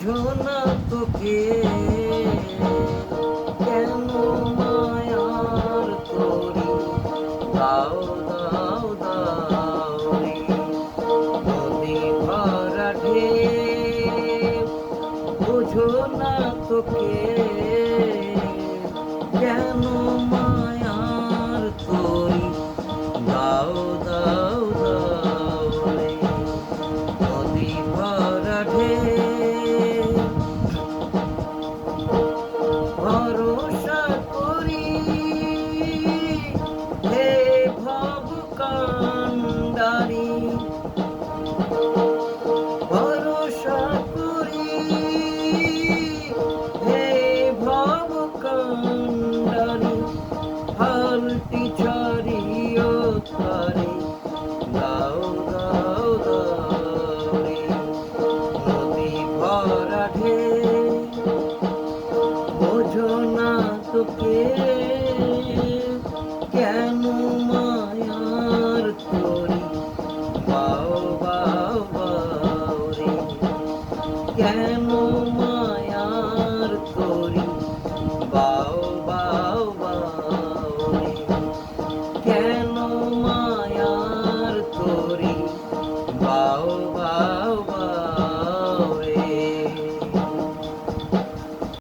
বুঝো না তোকে কেন মায়ার তরি দাও দাও দাও রে নদী ভরা ঢেউ বুঝো না তোকে কেন মায়ার তরি দাও দাও দাও রে নদী ভরা ঢেউ ভরসা করি হে ভব কান্ডারি ভরসা করি হে ভব কান্ডারি হালটি ছাড়িও তারে দাও দাও দাও রে নদী ভরা ঢেউ বোঝো না তোকে কেন মায়ার তরি বাও বাও বাও রে কেন